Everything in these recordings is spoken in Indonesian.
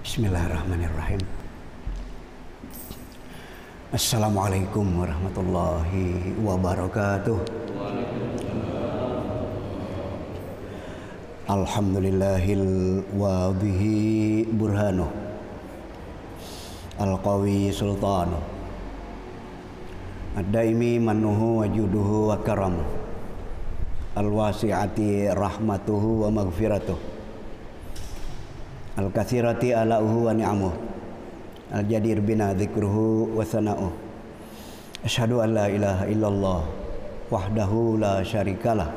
Bismillahirrahmanirrahim. Assalamualaikum warahmatullahi wabarakatuh. Alhamdulillahil wadhihi burhanuh, al-qawi sultanuh, ad-daimi mannuhu wajuduhu wa karamuh, al-wasi'ati rahmatuhu wa maghfiratuh, al-kathirati ala'uhu wa ni'amuh, al-jadir bina dzikruhu wa sana'uh. Asyhadu an la ilaha illallah wahdahu la syarikalah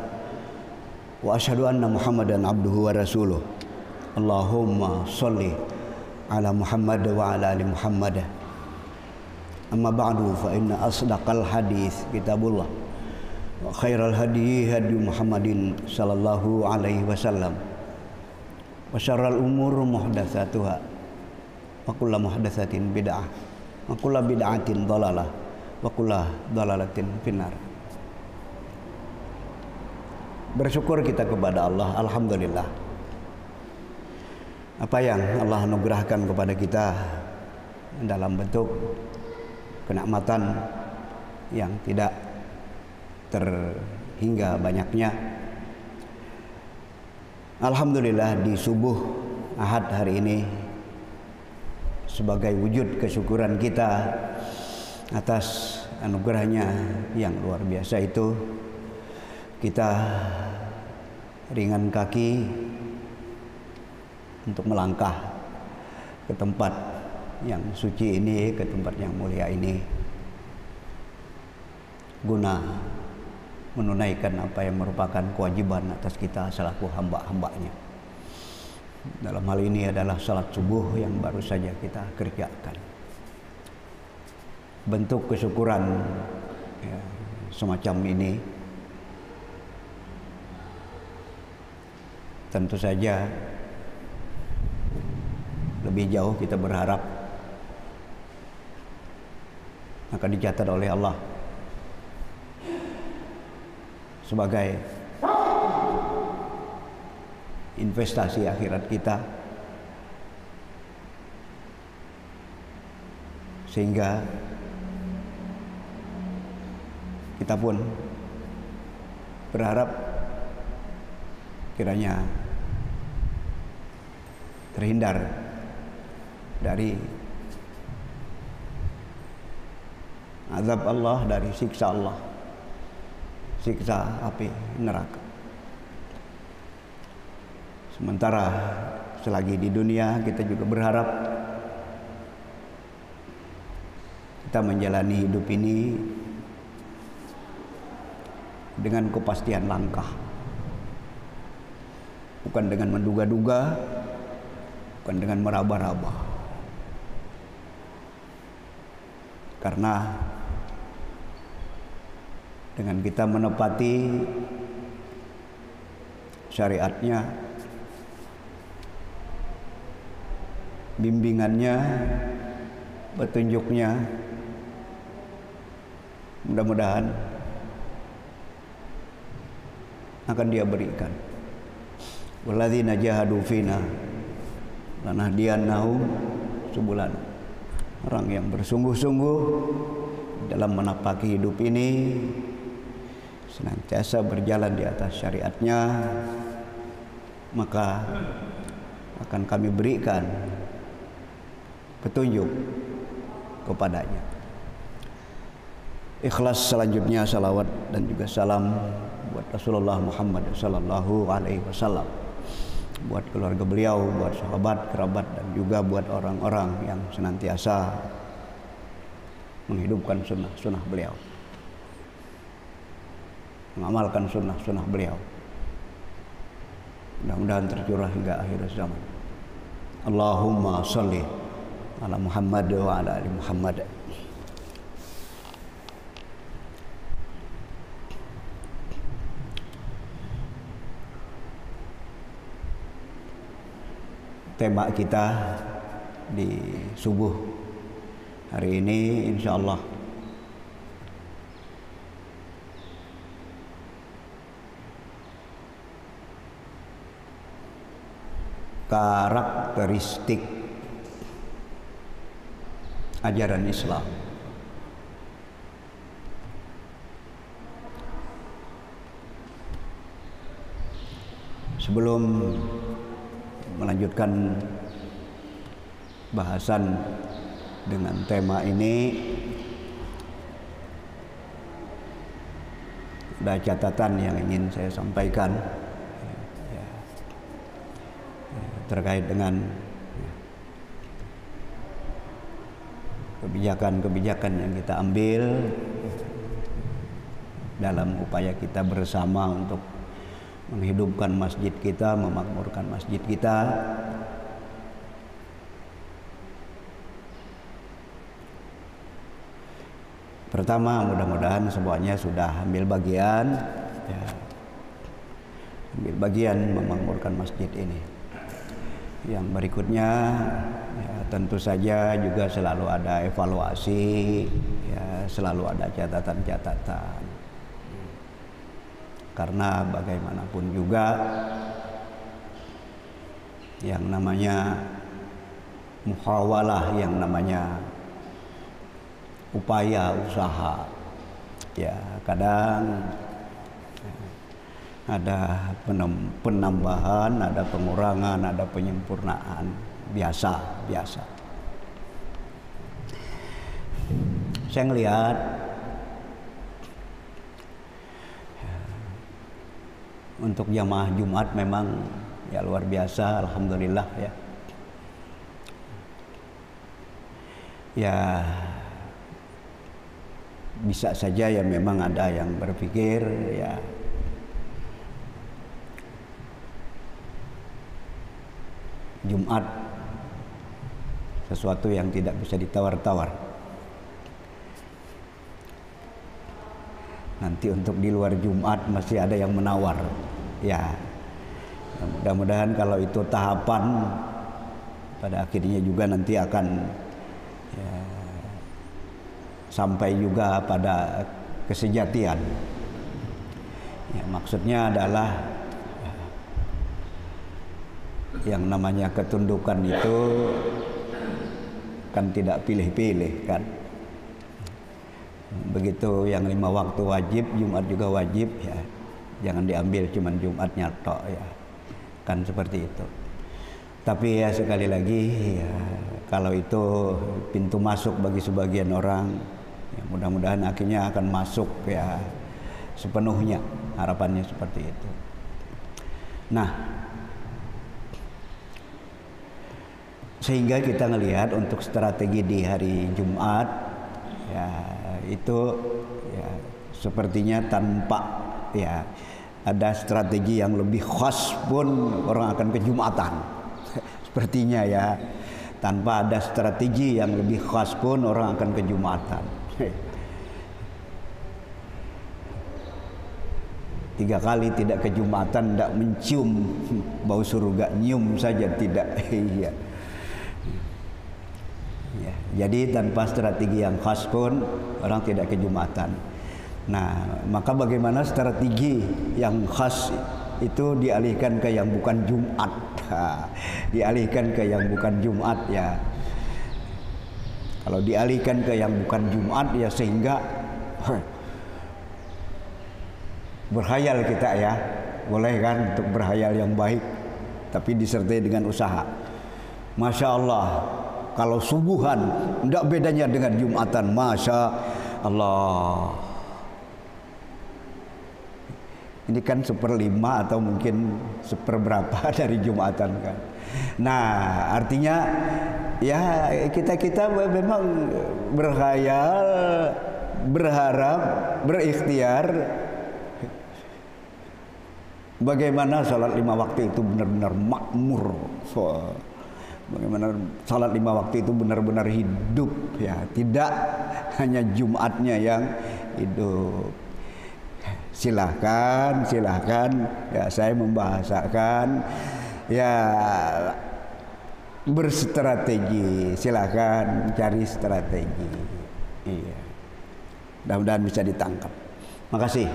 wa asyhadu anna Muhammadan abduhu wa rasuluh. Allahumma sholli ala Muhammad wa ala ali Muhammad. Amma ba'du, fa inna asdaqal hadis kitabullah wa khairal hadi hadi Muhammadin sallallahu alaihi wasallam wa syarral umur muhdatsatuha wa kullu muhdatsatin bid'ah wa kullu bid'atin dhalalah wa kullu dhalalatin finnar. Bersyukur kita kepada Allah, alhamdulillah. Apa yang Allah anugerahkan kepada kita dalam bentuk kenikmatan yang tidak terhingga banyaknya. Alhamdulillah di subuh Ahad hari ini sebagai wujud kesyukuran kita atas anugerahnya yang luar biasa itu, kita ringan kaki untuk melangkah ke tempat yang suci ini, ke tempat yang mulia ini, guna menunaikan apa yang merupakan kewajiban atas kita selaku hamba-hambanya. Dalam hal ini adalah salat subuh yang baru saja kita kerjakan. Bentuk kesyukuran ya, semacam ini tentu saja lebih jauh kita berharap akan dicatat oleh Allah sebagai investasi akhirat kita, sehingga kita pun berharap kiranya terhindar dari azab Allah, dari siksa Allah, siksa api neraka. Sementara selagi di dunia kita juga berharap kita menjalani hidup ini dengan kepastian langkah, bukan dengan menduga-duga, bukan dengan meraba-raba. Karena dengan kita menepati syariatnya, bimbingannya, petunjuknya, mudah-mudahan akan Dia berikan. Walladzina jahadu fina lanahdiyannahum subulana. Orang yang bersungguh-sungguh dalam menapaki hidup ini, senantiasa berjalan di atas syariatnya, maka akan kami berikan petunjuk kepadanya. Ikhlas selanjutnya salawat dan juga salam buat Rasulullah Muhammad sallallahu alaihi wasallam, buat keluarga beliau, buat sahabat, kerabat, dan juga buat orang-orang yang senantiasa menghidupkan sunnah-sunnah beliau, mengamalkan sunnah-sunnah beliau. Mudah-mudahan tercurah hingga akhir zaman. Allahumma sholli ala Muhammad wa ala ali Muhammad. Tema kita di subuh hari ini insyaallah karakteristik ajaran Islam. Sebelum melanjutkan bahasan dengan tema ini, ada catatan yang ingin saya sampaikan terkait dengan kebijakan-kebijakan yang kita ambil dalam upaya kita bersama untuk menghidupkan masjid kita, memakmurkan masjid kita. Pertama, mudah-mudahan semuanya sudah ambil bagian, ya, ambil bagian memakmurkan masjid ini. Yang berikutnya, ya, tentu saja juga selalu ada evaluasi, ya, selalu ada catatan-catatan. Karena bagaimanapun juga yang namanya muhawalah, yang namanya upaya usaha, ya kadang ada penambahan, ada pengurangan, ada penyempurnaan, biasa. Saya ngelihat untuk jamaah Jumat memang ya luar biasa, alhamdulillah ya. Ya bisa saja ya memang ada yang berpikir ya Jumat sesuatu yang tidak bisa ditawar-tawar. Nanti untuk di luar Jumat masih ada yang menawar. Ya, mudah-mudahan kalau itu tahapan, pada akhirnya juga nanti akan ya, sampai juga pada kesejatian. Ya, maksudnya adalah yang namanya ketundukan itu kan tidak pilih-pilih kan. Begitu yang 5 waktu wajib, Jumat juga wajib ya. Jangan diambil cuman Jumatnya tok ya. Kan seperti itu. Tapi ya sekali lagi ya, kalau itu pintu masuk bagi sebagian orang, ya mudah-mudahan akhirnya akan masuk ya sepenuhnya, harapannya seperti itu. Nah, sehingga kita ngelihat untuk strategi di hari Jumat ya itu ya sepertinya tanpa ya ada strategi yang lebih khas pun orang akan ke Jumatan. Sepertinya ya, tanpa ada strategi yang lebih khas pun orang akan ke Jumatan. 3 kali tidak ke Jumatan, tidak mencium bau surga, nyium saja tidak. Iya. Ya, jadi tanpa strategi yang khas pun orang tidak ke Jumatan. Nah, maka bagaimana strategi yang khas itu dialihkan ke yang bukan Jumat, dialihkan ke yang bukan Jumat ya. Kalau dialihkan ke yang bukan Jumat ya sehingga berhayal kita ya, boleh kan untuk berhayal yang baik, tapi disertai dengan usaha. Masya Allah, kalau subuhan tidak bedanya dengan Jumatan, Masya Allah. Ini kan 1/5 atau mungkin 1/berapa dari Jumatan kan. Nah, artinya ya kita memang berkhayal, berharap, berikhtiar bagaimana salat 5 waktu itu benar-benar makmur. Bagaimana salat 5 waktu itu benar-benar hidup ya, tidak hanya Jumatnya yang hidup. Silahkan ya, saya membahasakan ya berstrategi, silahkan cari strategi. Iya, mudah-mudahan bisa ditangkap. Makasih.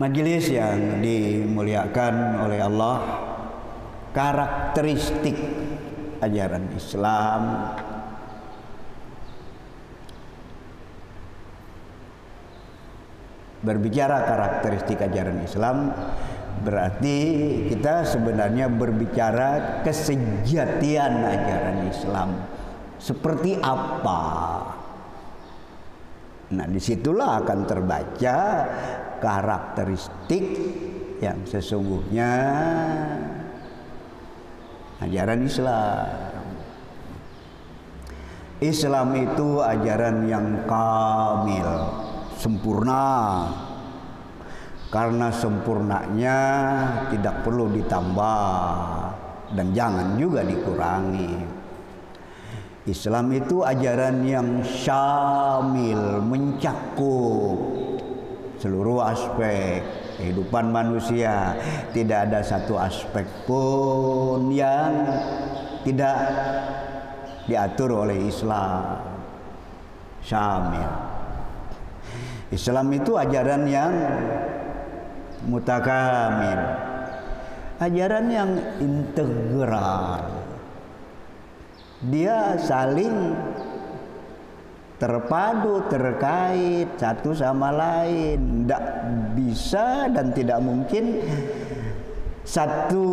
Majelis yang dimuliakan oleh Allah, karakteristik ajaran Islam Berbicara karakteristik ajaran Islam berarti kita sebenarnya berbicara kesejatian ajaran Islam. Seperti apa? Nah, disitulah akan terbaca karakteristik yang sesungguhnya ajaran Islam. Islam itu ajaran yang kamil, sempurna. Karena sempurnanya tidak perlu ditambah dan jangan juga dikurangi. Islam itu ajaran yang syamil, mencakup seluruh aspek kehidupan manusia. Tidak ada satu aspek pun yang tidak diatur oleh Islam. Syamil. Islam itu ajaran yang mutakamil, ajaran yang integral. Dia saling terpadu, terkait satu sama lain. Tidak bisa dan tidak mungkin satu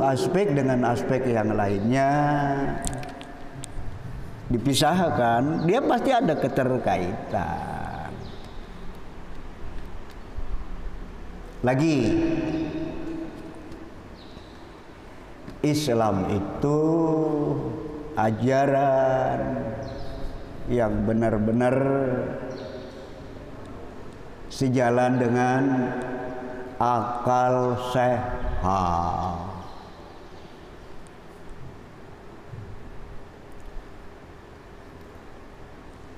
aspek dengan aspek yang lainnya dipisahkan. Dia pasti ada keterkaitan. Lagi, Islam itu ajaran yang benar-benar sejalan dengan akal sehat.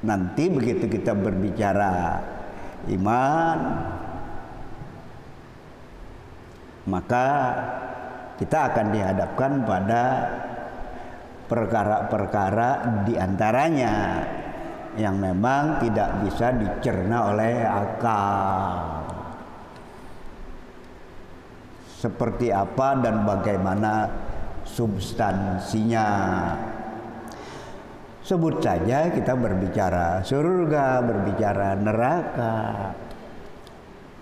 Nanti begitu kita berbicara iman, maka kita akan dihadapkan pada perkara-perkara diantaranya yang memang tidak bisa dicerna oleh akal. Seperti apa dan bagaimana substansinya. Sebut saja kita berbicara surga, berbicara neraka.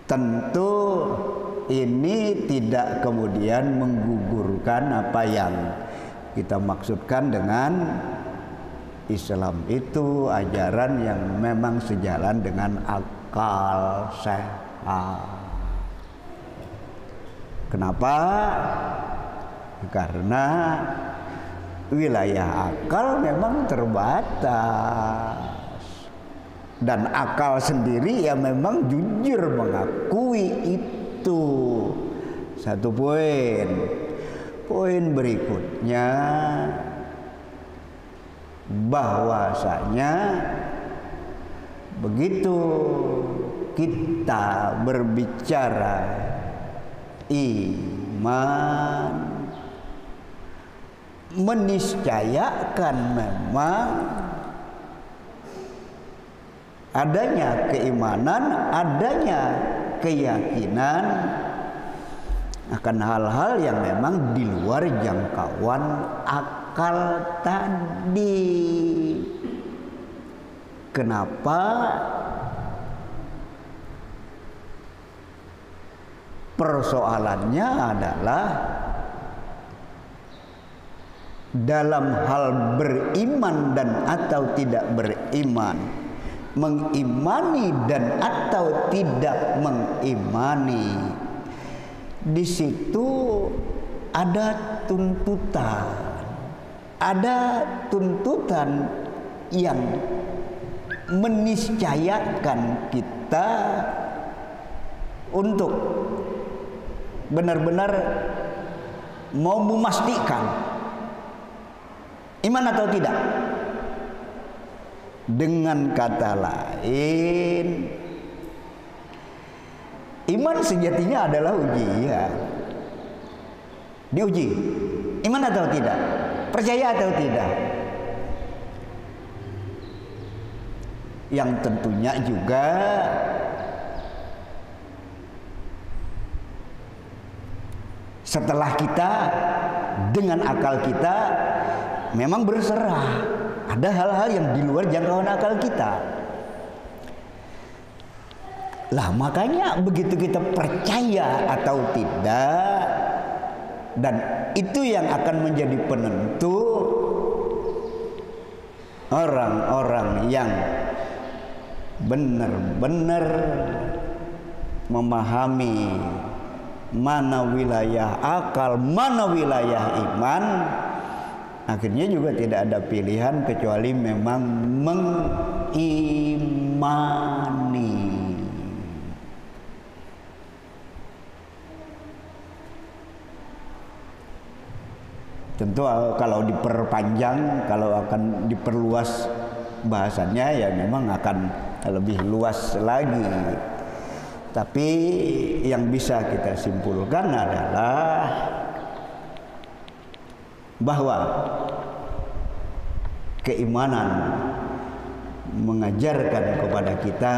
Tentu ini tidak kemudian menggugurkan apa yang kita maksudkan dengan Islam itu ajaran yang memang sejalan dengan akal sehat. Kenapa? Karena wilayah akal memang terbatas. Dan akal sendiri ya memang jujur mengakui itu. Satu poin. Poin berikutnya, bahwasanya begitu kita berbicara iman, meniscayakan memang adanya keimanan, adanya keyakinan akan hal-hal yang memang di luar jangkauan akal tadi. Kenapa? Persoalannya adalah dalam hal beriman dan atau tidak beriman, mengimani dan atau tidak mengimani. Di situ ada tuntutan yang meniscayakan kita untuk benar-benar mau memastikan iman atau tidak. Dengan kata lain, iman sejatinya adalah ujian. Diuji, iman atau tidak, percaya atau tidak. Yang tentunya juga setelah kita dengan akal kita memang berserah, ada hal-hal yang di luar jangkauan akal kita. Lah makanya begitu kita percaya atau tidak, dan itu yang akan menjadi penentu orang-orang yang benar-benar memahami mana wilayah akal, mana wilayah iman. Akhirnya juga tidak ada pilihan kecuali memang mengimani. Tentu kalau diperpanjang, kalau akan diperluas bahasannya ya memang akan lebih luas lagi. Tapi yang bisa kita simpulkan adalah bahwa keimanan mengajarkan kepada kita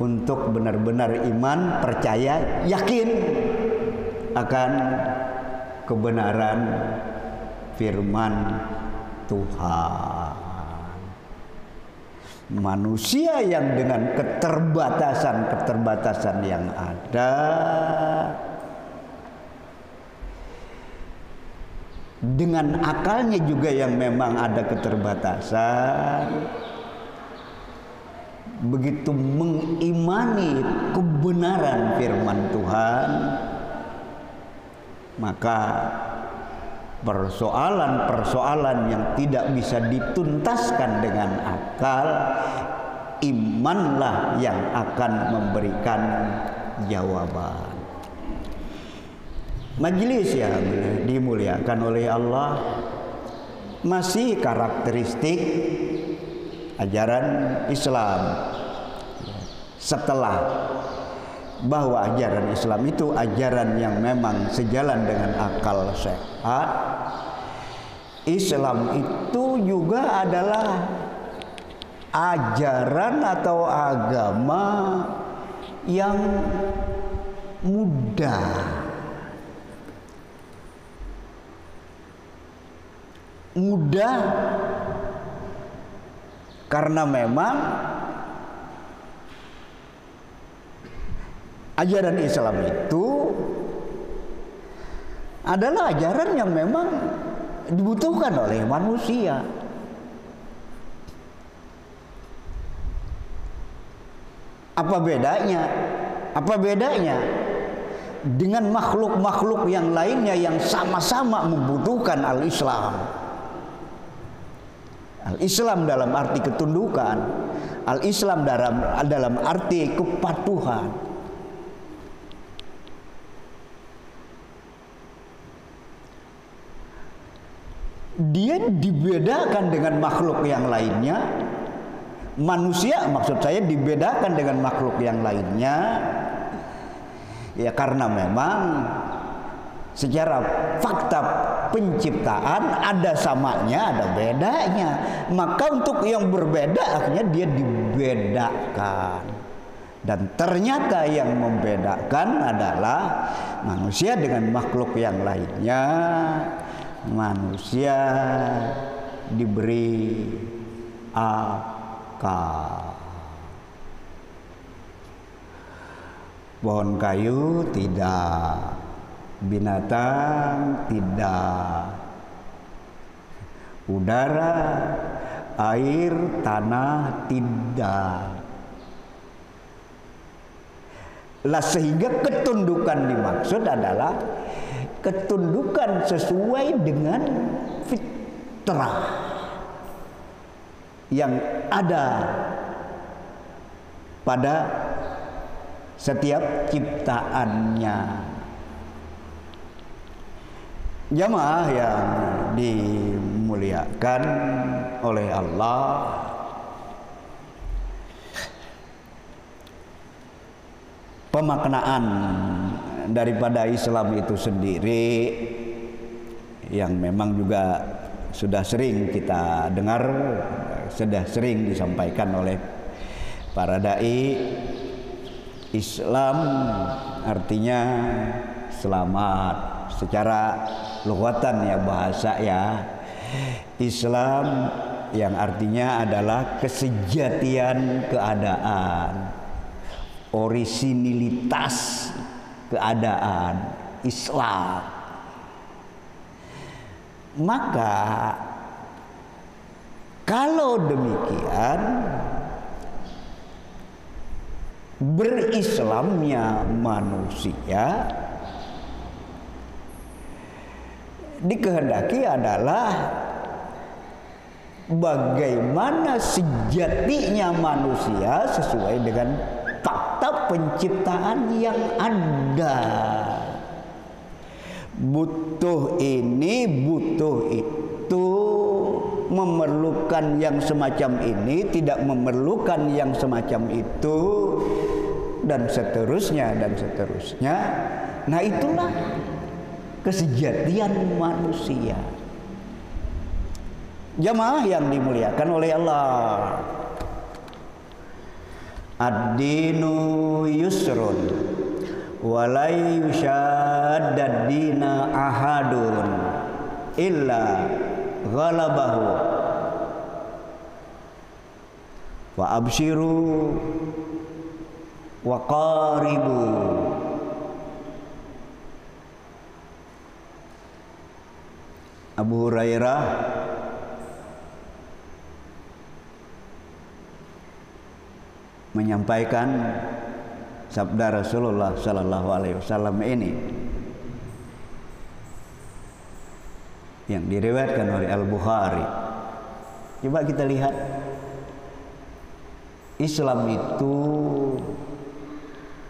untuk benar-benar iman, percaya, yakin akan kebenaran firman Tuhan. Manusia yang dengan keterbatasan yang ada, dengan akalnya juga yang memang ada keterbatasan, begitu mengimani kebenaran firman Tuhan, maka persoalan-persoalan yang tidak bisa dituntaskan dengan akal, imanlah yang akan memberikan jawaban. Majelis yang dimuliakan oleh Allah, masih karakteristik ajaran Islam setelah bahwa ajaran Islam itu ajaran yang memang sejalan dengan akal sehat. Islam itu juga adalah ajaran atau agama yang mudah. Mudah karena memang ajaran Islam itu adalah ajaran yang memang dibutuhkan oleh manusia. Apa bedanya? Apa bedanya dengan makhluk-makhluk yang lainnya yang sama-sama membutuhkan al-Islam? Al-Islam dalam arti ketundukan, al-Islam dalam arti kepatuhan. Dia dibedakan dengan makhluk yang lainnya. Manusia, maksud saya, dibedakan dengan makhluk yang lainnya ya karena memang secara fakta penciptaan ada samanya, ada bedanya. Maka untuk yang berbeda akhirnya dia dibedakan. Dan ternyata yang membedakan adalah manusia dengan makhluk yang lainnya. Manusia diberi akal. Pohon kayu tidak, binatang tidak, udara, air, tanah tidak. Lah sehingga ketundukan dimaksud adalah ketundukan sesuai dengan fitrah yang ada pada setiap ciptaannya. Jamaah yang dimuliakan oleh Allah, pemaknaan daripada Islam itu sendiri yang memang juga sudah sering kita dengar, sudah sering disampaikan oleh para dai. Islam artinya selamat secara lughatan ya, bahasa ya. Islam yang artinya adalah kesejatian keadaan. orisinilitas keadaan Islam. Maka kalau demikian, berislamnya manusia dikehendaki adalah bagaimana sejatinya manusia sesuai dengan fakta penciptaan yang ada. Butuh ini, butuh itu, memerlukan yang semacam ini, tidak memerlukan yang semacam itu, dan seterusnya dan seterusnya. Nah, itulah kesejatian manusia. Jamaah yang dimuliakan oleh Allah, ad-dinu yusrun walai yushaddad dina ahadun illa ghalabahu wa abshiru wa qaribu. Abu Hurairah menyampaikan sabda Rasulullah Sallallahu Alaihi Wasallam ini yang diriwayatkan oleh Al-Bukhari. Coba kita lihat, Islam itu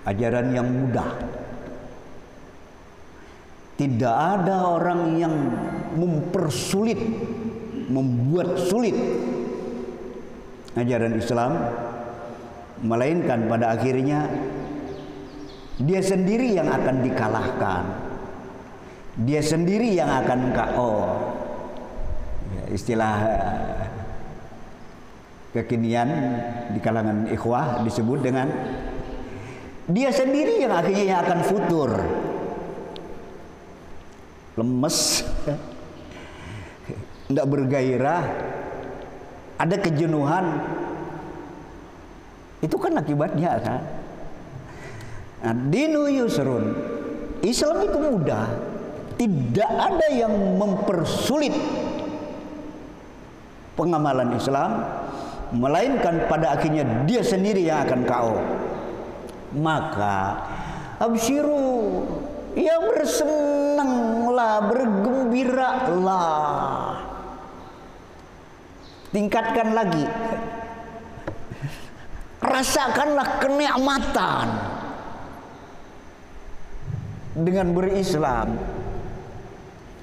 ajaran yang mudah. Tidak ada orang yang mempersulit, membuat sulit ajaran Islam, melainkan pada akhirnya dia sendiri yang akan dikalahkan, dia sendiri yang akan KO. Ya, istilah kekinian di kalangan ikhwah disebut dengan dia sendiri yang akhirnya akan futur, lemes, tidak bergairah, ada kejenuhan. Itu kan akibatnya kan. Nah, dinu yusrun, Islam itu mudah, tidak ada yang mempersulit pengamalan Islam, melainkan pada akhirnya dia sendiri yang akan KO. Maka absyiru, ya bersenanglah, bergembiralah, tingkatkan lagi, rasakanlah kenikmatan dengan berislam,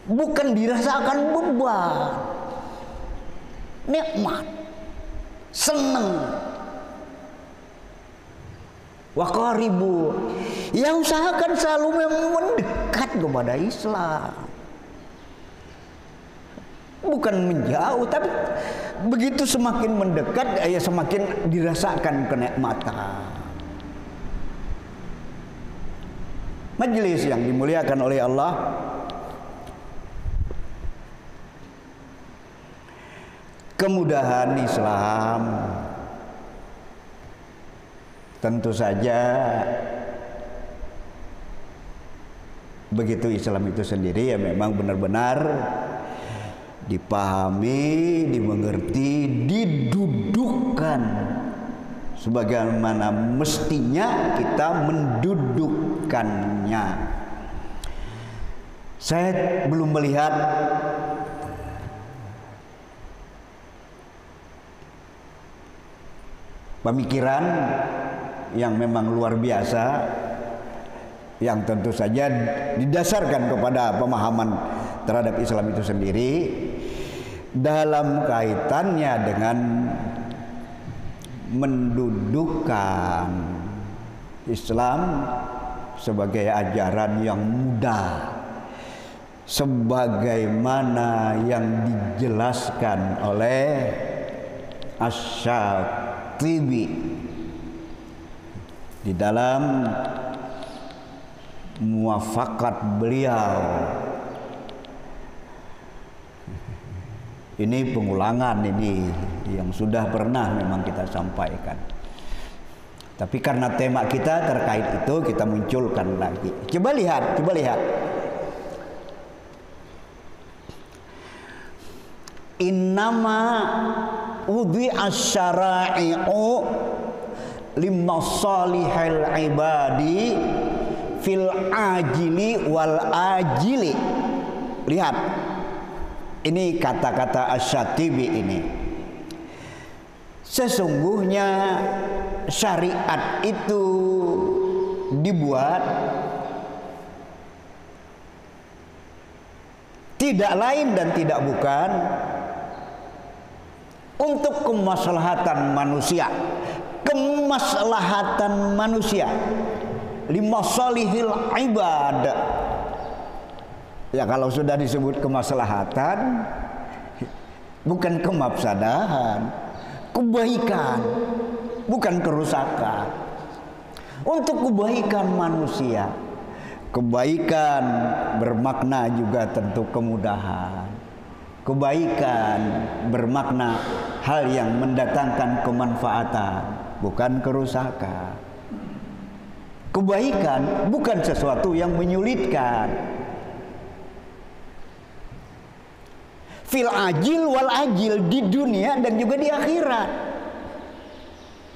bukan dirasakan beban, nikmat, senang. Wa qaribu, ya usahakan selalu mendekat kepada Islam, bukan menjauh, tapi begitu semakin mendekat, ya semakin dirasakan kenikmatan. Majelis yang dimuliakan oleh Allah, kemudahan Islam tentu saja begitu Islam itu sendiri ya memang benar-benar dipahami, dimengerti, didudukkan sebagaimana mestinya kita mendudukkannya. Saya belum melihat pemikiran yang memang luar biasa, yang tentu saja didasarkan kepada pemahaman terhadap Islam itu sendiri dalam kaitannya dengan mendudukkan Islam sebagai ajaran yang mudah, sebagaimana yang dijelaskan oleh Asy-Syatibi di dalam muwafaqat beliau. Ini pengulangan ini yang sudah pernah memang kita sampaikan. Tapi karena tema kita terkait itu, kita munculkan lagi. Coba lihat. Innama udhi asyara'i'u limasalihil ibadi fil ajili wal ajili. Lihat, ini kata-kata Asy-Syatibi ini. Sesungguhnya syariat itu dibuat tidak lain dan tidak bukan untuk kemaslahatan manusia. Kemaslahatan manusia, limasalihil ibad. Ya kalau sudah disebut kemaslahatan, bukan kemafsadahan, kebaikan, bukan kerusakan. Untuk kebaikan manusia. Kebaikan bermakna juga tentu kemudahan. Kebaikan bermakna hal yang mendatangkan kemanfaatan, bukan kerusakan. Kebaikan bukan sesuatu yang menyulitkan. Fil ajil wal ajil, di dunia dan juga di akhirat.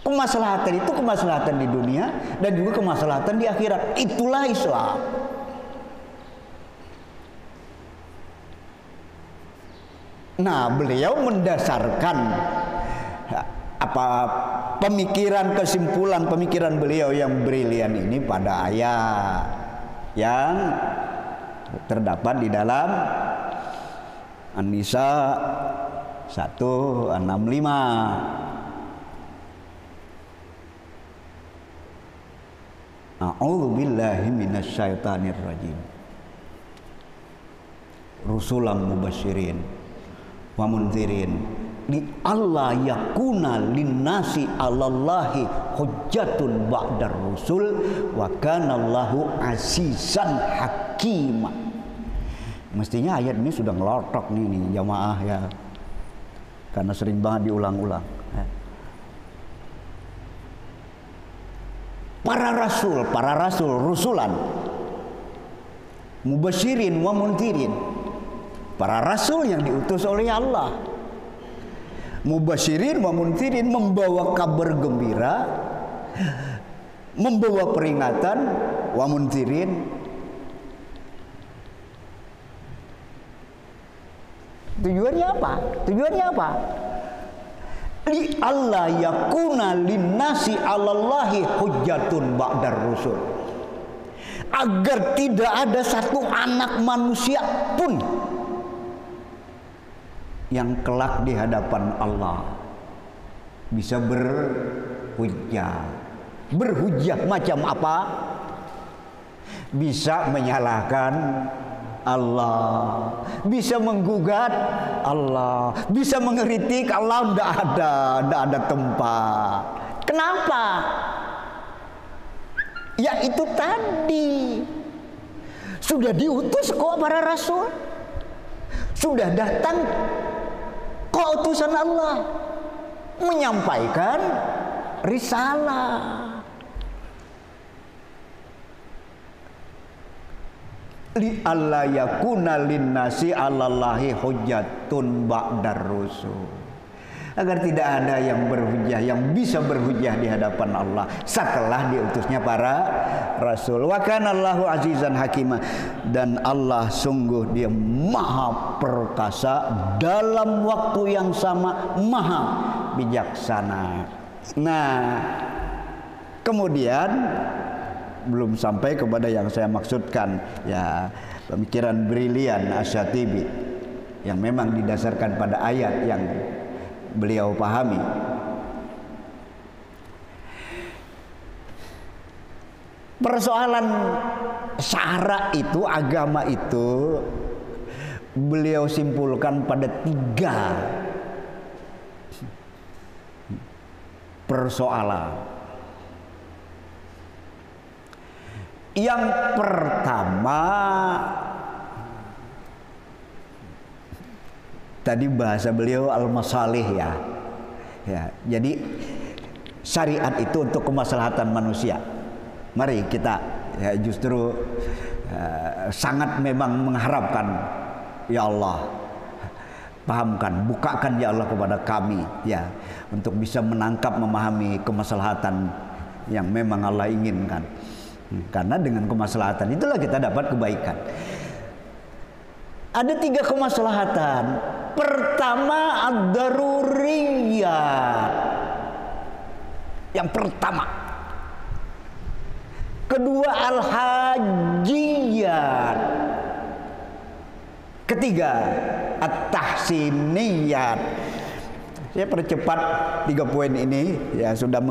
Kemaslahatan itu kemaslahatan di dunia dan juga kemaslahatan di akhirat. Itulah Islam. Nah, beliau mendasarkan kesimpulan pemikiran beliau yang brilian ini pada ayat yang terdapat di dalam An-Nisa 165. A'udzubillahi minasyaitonir rajim. Rusulan mubasyirin wa mundzirin li alla yakuna linnasi 'alallahi hujjatun ba'dar rusul wa kana Allahu azizan hakima. Mestinya ayat ini sudah ngelotok nih jamaah ya, karena sering banget diulang-ulang. Para rasul, rusulan, mubasyirin wa mundzirin. Para rasul yang diutus oleh Allah. Mubasyirin wa mundzirin, membawa kabar gembira, membawa peringatan, wa mundzirin. Tujuannya apa? Li alla yakuna linnasi 'alallahi hujjatun ba'dar rusul. Agar tidak ada satu anak manusia pun yang kelak di hadapan Allah bisa berhujjah. Berhujjah macam apa? Bisa menyalahkan Allah, bisa menggugat Allah, bisa mengkritik Allah. Tidak ada tempat. Kenapa? Ya itu tadi, sudah diutus kok para rasul, sudah datang kok utusan Allah menyampaikan risalah. Li alla yakuna linnasi 'alallahi hujjatun ba'dar rusul. Agar tidak ada yang berhujjah, yang bisa berhujjah di hadapan Allah setelah diutusnya para rasul. Wa kana Allahu azizan hakima, dan Allah sungguh Dia maha perkasa, dalam waktu yang sama maha bijaksana. Nah, kemudian belum sampai kepada yang saya maksudkan, ya, pemikiran brilian Asy-Syatibi yang memang didasarkan pada ayat yang beliau pahami. Persoalan syara itu, agama itu, beliau simpulkan pada 3 persoalan. Yang pertama, tadi bahasa beliau al-masalih ya. Jadi syariat itu untuk kemaslahatan manusia. Mari kita ya justru sangat memang mengharapkan, ya Allah, pahamkan, bukakan ya Allah kepada kami ya untuk bisa menangkap, memahami kemaslahatan yang memang Allah inginkan. Karena dengan kemaslahatan itulah kita dapat kebaikan. Ada 3 kemaslahatan. Pertama, ad-daruriyat. Yang pertama. Kedua, al-hajiyat. Ketiga, at-tahsiniyat. Saya percepat 3 poin ini ya, sudah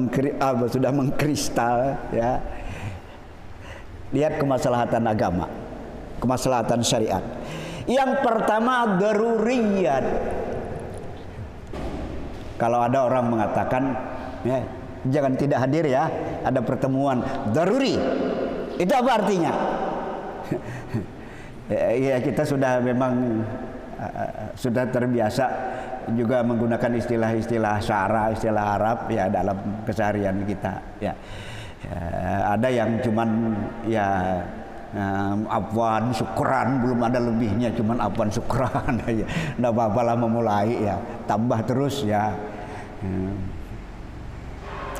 mengkristal ya. Lihat kemaslahatan agama, kemaslahatan syariat. Yang pertama, daruriyat. Kalau ada orang mengatakan ya, jangan tidak hadir ya, ada pertemuan daruri, itu apa artinya? Ya kita sudah memang sudah terbiasa juga menggunakan istilah-istilah syara, istilah Arab ya dalam keseharian kita ya. Ada yang cuman ya afwan syukran, belum ada lebihnya, cuman afwan syukran aja. Nggak apa-apalah memulai ya, tambah terus ya.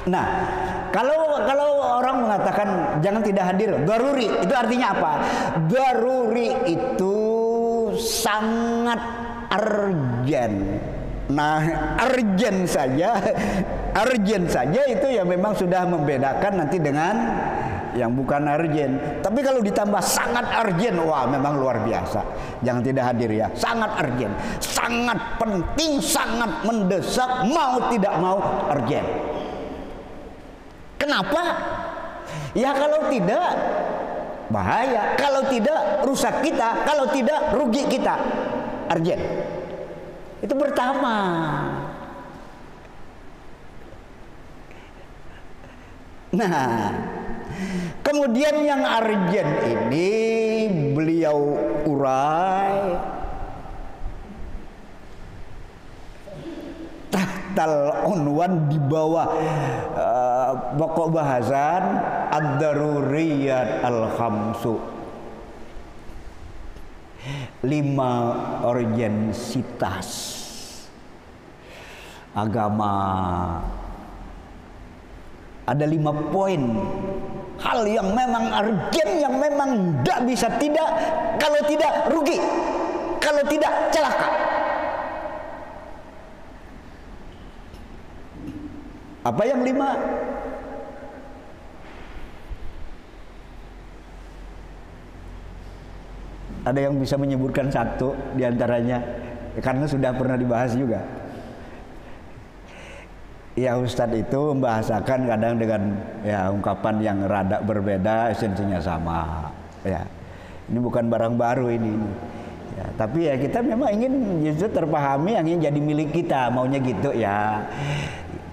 Nah, kalau orang mengatakan jangan tidak hadir, daruri, itu artinya apa? Daruri itu sangat urgent. Nah, urgent saja itu ya memang sudah membedakan nanti dengan yang bukan urgent. Tapi kalau ditambah sangat urgent, wah memang luar biasa. Jangan tidak hadir ya, sangat urgent, sangat penting, sangat mendesak, mau tidak mau urgent. Kenapa? Ya kalau tidak bahaya, kalau tidak rusak kita, kalau tidak rugi kita. Urgent. Itu pertama. Nah, kemudian yang urgent ini beliau urai tahtal unwan, di bawah pokok bahasan ad-daruriyat al-khamsu, 5 urgensitas agama. Ada 5 poin hal yang memang urgent, yang memang tidak bisa tidak, kalau tidak rugi, kalau tidak celaka. Apa yang 5? Ada yang bisa menyebutkan satu diantaranya, karena sudah pernah dibahas juga. Ya Ustadz itu membahasakan kadang dengan ya ungkapan yang rada berbeda, esensinya sama. Ya, ini bukan barang baru ini. Ya, tapi ya kita memang ingin justru terpahami, yang ingin jadi milik kita, maunya gitu ya.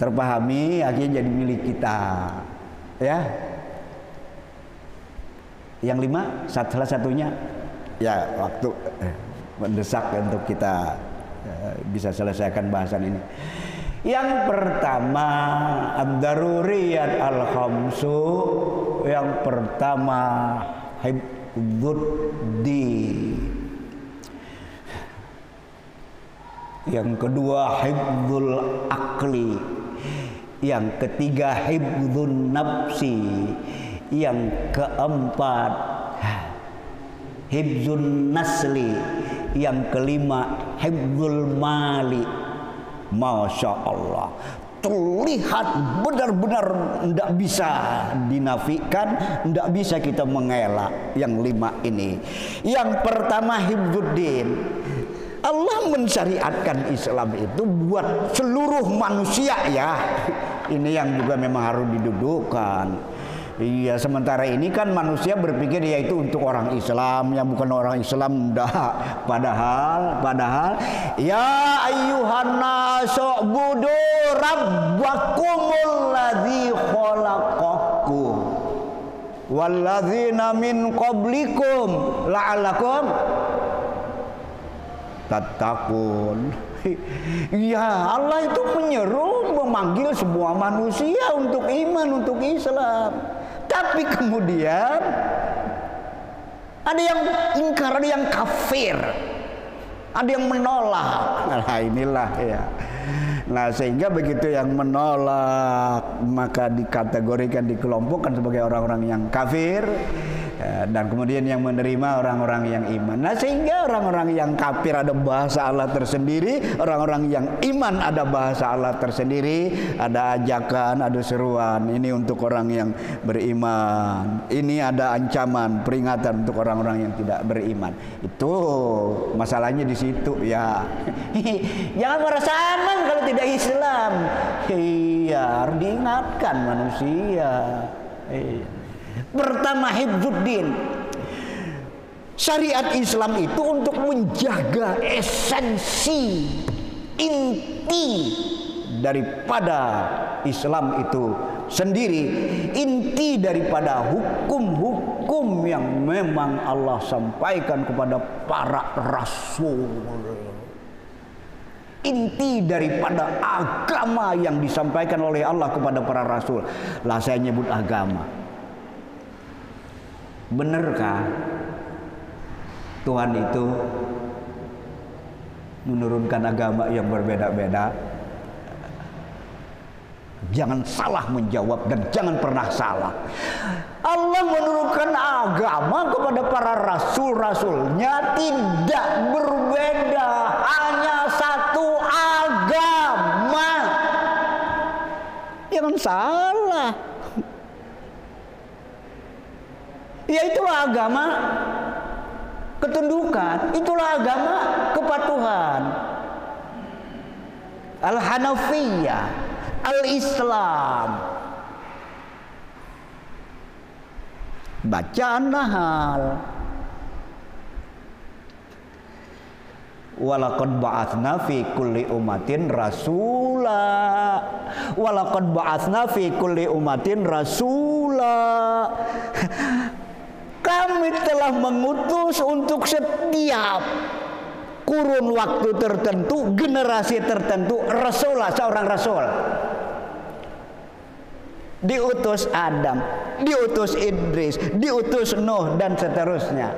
Terpahami, akhirnya jadi milik kita. Ya. Yang 5, salah satunya ya waktu mendesak untuk kita bisa selesaikan bahasan ini. Yang pertama ad-daruriyat al-khamsu, yang pertama hifdzuddin, yang kedua hifdzul akli, yang ketiga hifdzun nafsi, yang keempat hifdzun nasli, yang kelima hifdzul mali. Masya Allah, terlihat benar-benar tidak bisa dinafikan, tidak bisa kita mengelak yang 5 ini. Yang pertama hifdzuddin. Allah mensyariatkan Islam itu buat seluruh manusia ya. Ini yang juga memang harus didudukkan. Iya, sementara ini kan manusia berpikir ya itu untuk orang Islam, yang bukan orang Islam enggak. Padahal ya ayyuhan nasu budu rabbakumul ladzi khalaqakum walladzina min qablikum la'allakum tattaqun. Ya, Allah itu menyeru, memanggil semua manusia untuk iman, untuk Islam. Tapi kemudian ada yang ingkar, ada yang kafir, ada yang menolak. Nah, inilah ya. Nah, sehingga begitu yang menolak maka dikategorikan, dikelompokkan sebagai orang-orang yang kafir, dan kemudian yang menerima orang-orang yang iman. Nah, sehingga orang-orang yang kafir ada bahasa Allah tersendiri, orang-orang yang iman ada bahasa Allah tersendiri, ada ajakan, ada seruan. Ini untuk orang yang beriman, ini ada ancaman, peringatan untuk orang-orang yang tidak beriman. Itu masalahnya di situ ya. Jangan merasa aman kalau tidak Islam. Iya, harus diingatkan manusia. Pertama, hifdzuddin. Syariat Islam itu untuk menjaga esensi, inti daripada Islam itu sendiri, inti daripada hukum-hukum yang memang Allah sampaikan kepada para rasul, inti daripada agama yang disampaikan oleh Allah kepada para rasul. Lah, saya nyebut agama. Benarkah Tuhan itu menurunkan agama yang berbeda-beda? Jangan salah menjawab dan jangan pernah salah. Allah menurunkan agama kepada para rasul-rasulnya tidak berbeda, hanya satu agama. Jangan salah. Ya, itulah agama ketundukan, itulah agama kepatuhan. Al-Hanafiyah, Al-Islam. Bacaan Nahl. Walaqad ba'atsna fi kulli ummatin rasula. Walaqad ba'atsna fi kulli ummatin rasula. Kami telah mengutus untuk setiap kurun waktu tertentu, generasi tertentu, rasulah, seorang rasul. Diutus Adam, diutus Idris, diutus Nuh, dan seterusnya.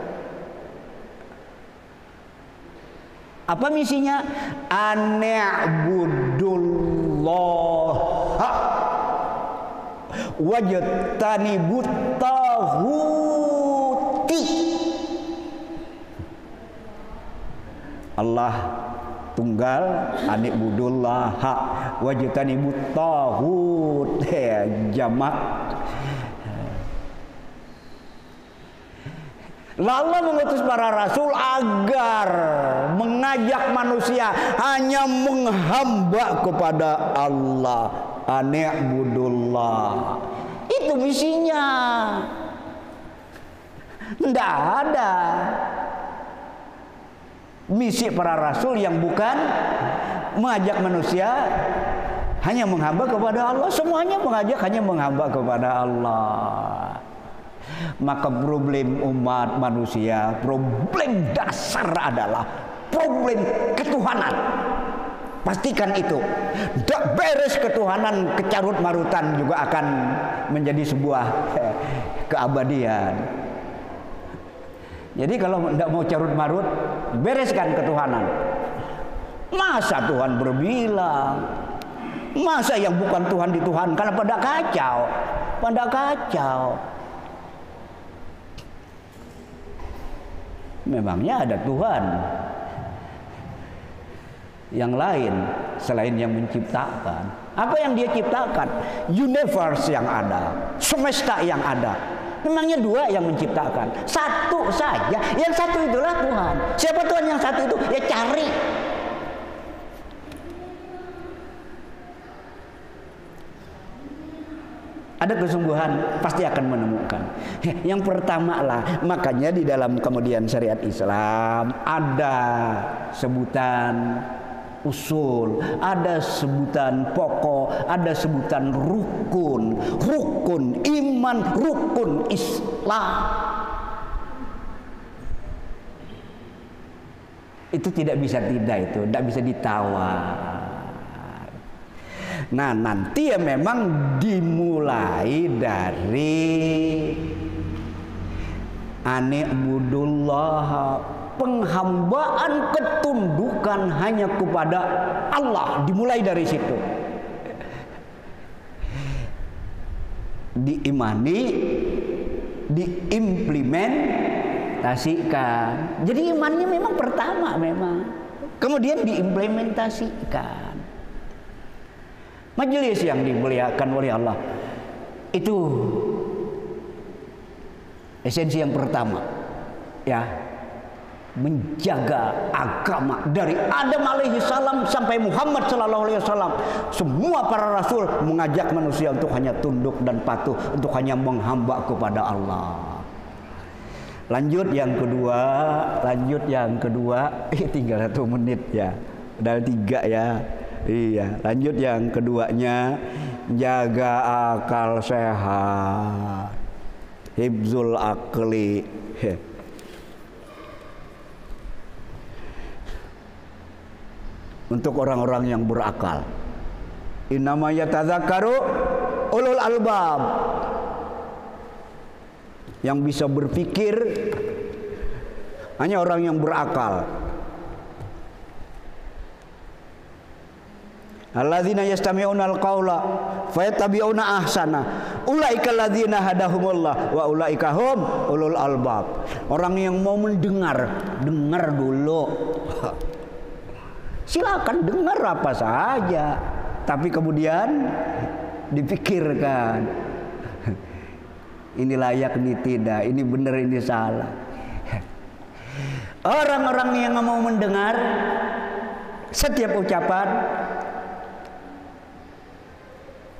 Apa misinya? Ani'budullaha wajtanibut taghuti. Allah tunggal, ani'budullaha wajtanibut taghut, jamak. Allah mengutus para rasul agar mengajak manusia hanya menghamba kepada Allah. Ani'budullah. Itu misinya. Tidak ada misi para rasul yang bukan mengajak manusia hanya menghamba kepada Allah. Semuanya mengajak hanya menghamba kepada Allah. Maka problem umat manusia, problem dasar adalah problem ketuhanan. Pastikan itu. Tidak beres ketuhanan, kecarut marutan juga akan menjadi sebuah keabadian. Jadi kalau tidak mau carut marut, bereskan ketuhanan. Masa Tuhan berbilang, masa yang bukan Tuhan dituhankan? Pada kacau, pada kacau. Memangnya ada Tuhan yang lain selain yang menciptakan? Apa yang dia ciptakan? Universe yang ada, semesta yang ada. Memangnya dua yang menciptakan? Satu saja. Yang satu itulah Tuhan. Siapa Tuhan yang satu itu? Ya cari. Ada kesungguhan, pasti akan menemukan. Yang pertama lah, makanya di dalam kemudian syariat Islam ada sebutan usul, ada sebutan pokok, ada sebutan rukun, rukun iman, rukun Islam. Itu tidak bisa tidak bisa ditawar. Nah, nanti ya memang dimulai dari ani'budullah, penghambaan ketundukan hanya kepada Allah, dimulai dari situ. Diimani, diimplementasikan. Jadi imannya memang pertama memang, kemudian diimplementasikan. Majelis yang dimuliakan oleh Allah itu esensi yang pertama, ya, menjaga agama dari Adam alaihi salam sampai Muhammad sallallahu alaihi wasallam. Semua para rasul mengajak manusia untuk hanya tunduk dan patuh, untuk hanya menghamba kepada Allah. Lanjut yang kedua, tinggal 1 menit ya, udah 3 ya. Iya, lanjut yang keduanya, jaga akal sehat, hibzul akli. Untuk orang-orang yang berakal, innama yatadzakkaru ulul albab, yang bisa berpikir hanya orang yang berakal. Alladzina yastami'una al-qaula fayattabi'una ahsana ulaika alladzina hadahumullah wa ulaika hum ulul albab. Orang yang mau mendengar, dengar dulu. Silakan dengar apa saja, tapi kemudian dipikirkan. Ini layak, ini tidak, ini benar, ini salah. Orang-orang yang mau mendengar setiap ucapan,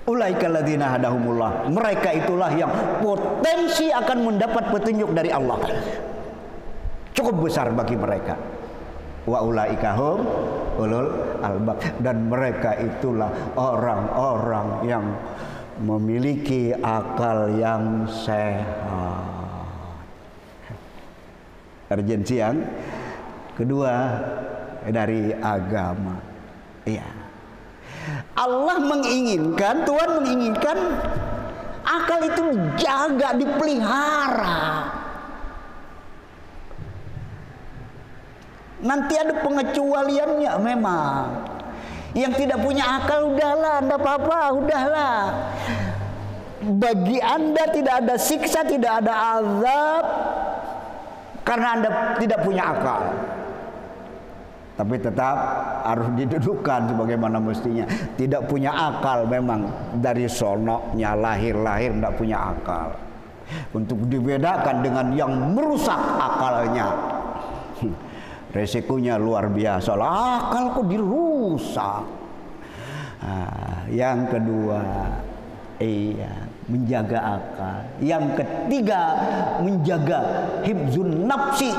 ulaika alladzina hadahumullah, mereka itulah yang potensi akan mendapat petunjuk dari Allah. Cukup besar bagi mereka. Wa ulaika hum ulul albab, dan mereka itulah orang-orang yang memiliki akal yang sehat. Urgensi yang kedua dari agama. Iya. Allah menginginkan, Tuhan menginginkan akal itu dijaga, dipelihara. Nanti ada pengecualiannya memang. Yang tidak punya akal, udahlah, tidak apa-apa, udahlah. Bagi Anda tidak ada siksa, tidak ada azab, karena Anda tidak punya akal. Tapi tetap harus didudukan sebagaimana mestinya. Tidak punya akal memang, dari sonoknya lahir-lahir tidak punya akal. Untuk dibedakan dengan yang merusak akalnya, resikonya luar biasa. Akal kok dirusak. Yang kedua, menjaga akal. Yang ketiga, menjaga hibzun nafsi.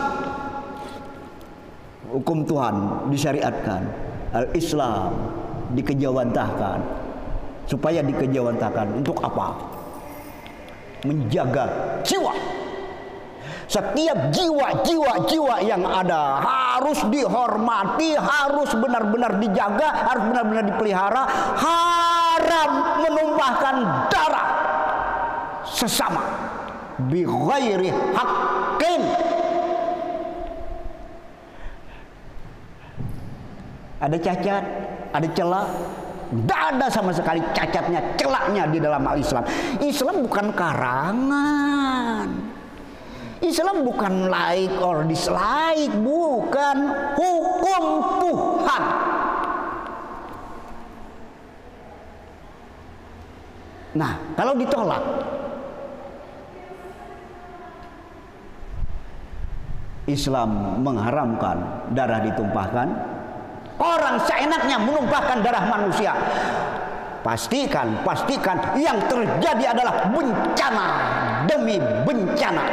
Hukum Tuhan disyariatkan, al-Islam dikejawantahkan. Supaya dikejawantahkan untuk apa? Menjaga jiwa. Setiap jiwa yang ada harus dihormati, harus benar-benar dijaga, harus benar-benar dipelihara. Haram menumpahkan darah sesama bi ghairi haqqin. Ada cacat, ada celah, tidak ada sama sekali cacatnya, celahnya di dalam al-Islam. Islam bukan karangan. Islam bukan like or dislike, bukan, hukum Tuhan. Nah, kalau ditolak, Islam mengharamkan darah ditumpahkan. Orang seenaknya menumpahkan darah manusia. Pastikan yang terjadi adalah bencana demi bencana.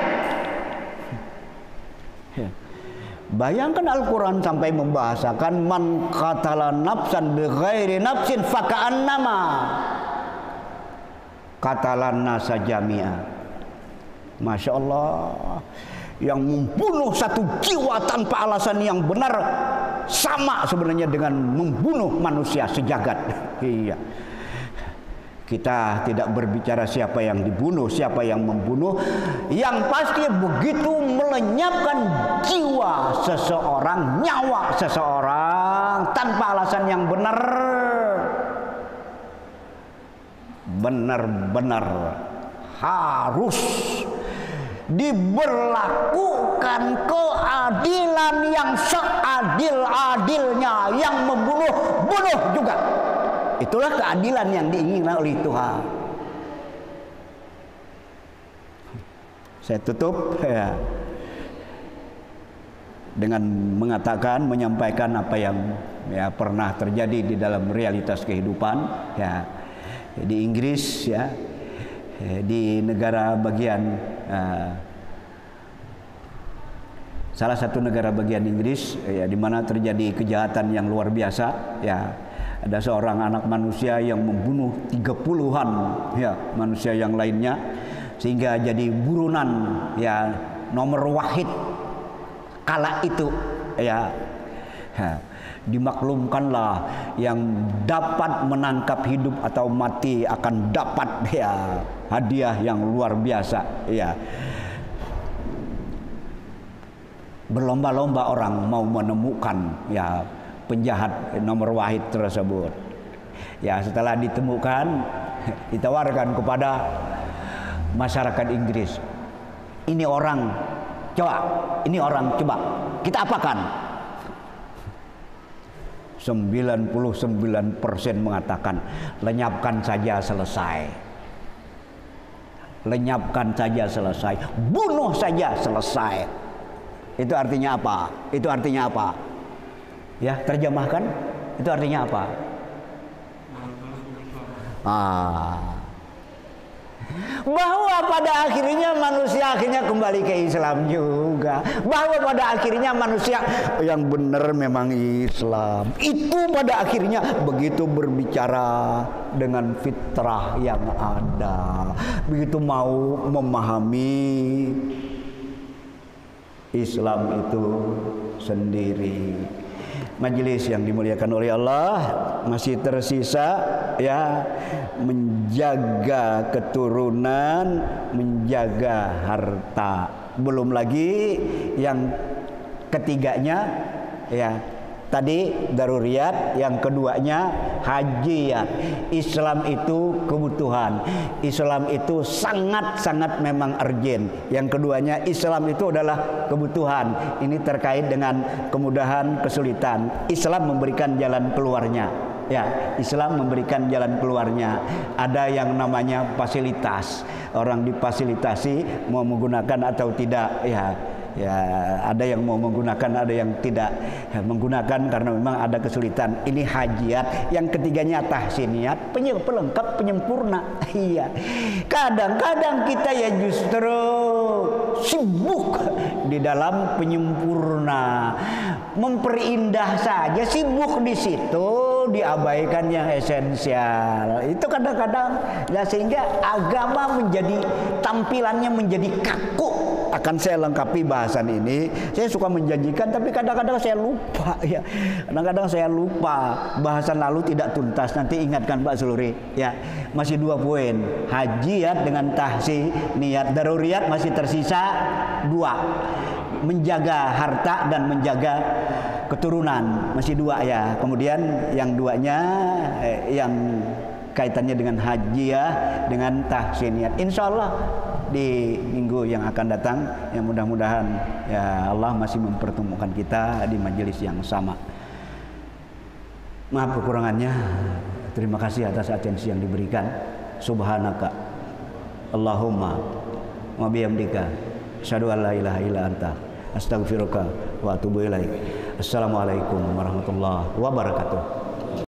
Bayangkan Al-Quran sampai membahasakan man qatala nafsan bighairi nafsin faka'annama qatalan nasa jami'a. Masya Allah. yang membunuh satu jiwa tanpa alasan yang benar sama sebenarnya dengan membunuh manusia sejagat. Iya. Kita tidak berbicara siapa yang dibunuh, siapa yang membunuh. Yang pasti begitu melenyapkan jiwa seseorang, nyawa seseorang tanpa alasan yang benar, benar-benar harus diberlakukan keadilan yang seadil-adilnya. Yang membunuh, bunuh juga. Itulah keadilan yang diinginkan oleh Tuhan. Saya tutup ya, dengan mengatakan, menyampaikan apa yang ya pernah terjadi di dalam realitas kehidupan ya, di Inggris ya, di negara bagian salah satu negara bagian Inggris ya, di mana terjadi kejahatan yang luar biasa ya. Ada seorang anak manusia yang membunuh 30-an ya manusia yang lainnya, sehingga jadi buronan ya nomor wahid kala itu ya. Dimaklumkanlah yang dapat menangkap hidup atau mati akan dapat ya hadiah yang luar biasa ya. Berlomba-lomba orang mau menemukan ya penjahat nomor wahid tersebut. Ya, setelah ditemukan, ditawarkan kepada masyarakat Inggris. Ini orang, coba kita apakan? 99% mengatakan lenyapkan saja selesai. Lenyapkan saja selesai. Bunuh saja selesai. Itu artinya apa? Itu artinya apa? Ya, terjemahkan. Itu artinya apa? Bahwa pada akhirnya manusia akhirnya kembali ke Islam juga. Bahwa pada akhirnya manusia yang benar memang Islam. Itu pada akhirnya begitu berbicara dengan fitrah yang ada, begitu mau memahami Islam itu sendiri. Majelis yang dimuliakan oleh Allah, masih tersisa ya menjaga keturunan, menjaga harta. Belum lagi yang ketiganya ya tadi daruriyat, yang keduanya hajiyat. Islam itu kebutuhan. Islam itu sangat-sangat memang urgent. Yang keduanya Islam itu adalah kebutuhan. Ini terkait dengan kemudahan, kesulitan. Islam memberikan jalan keluarnya. Ya, Islam memberikan jalan keluarnya. Ada yang namanya fasilitas. Orang difasilitasi mau menggunakan atau tidak ya. Ya, ada yang mau menggunakan, ada yang tidak menggunakan karena memang ada kesulitan. Ini hajiat. Yang ketiganya tahsiniyat, pelengkap, penyempurna. Iya. Kadang-kadang kita ya justru sibuk di dalam penyempurna, memperindah saja, sibuk di situ, diabaikan yang esensial. Itu kadang-kadang ya, sehingga agama menjadi tampilannya menjadi kaku. Akan saya lengkapi bahasan ini. Saya suka menjanjikan tapi kadang-kadang saya lupa ya. Kadang-kadang saya lupa. Bahasan lalu tidak tuntas. Nanti ingatkan Pak Suluri ya. Masih 2 poin. Hajiyat dengan tahsin niat. Daruriyat masih tersisa 2. Menjaga harta dan menjaga keturunan masih 2 ya. Kemudian yang 2-nya yang kaitannya dengan hajiyah dengan tahsiniyat. Insya Allah di minggu yang akan datang, yang mudah-mudahan ya Allah masih mempertemukan kita di majelis yang sama. Maaf kekurangannya. Terima kasih atas atensi yang diberikan. Subhanaka Allahumma wa bihamdika asyhadu an la ilaha illa anta astaghfiruka wa atubu ilaik. Assalamualaikum warahmatullahi wabarakatuh.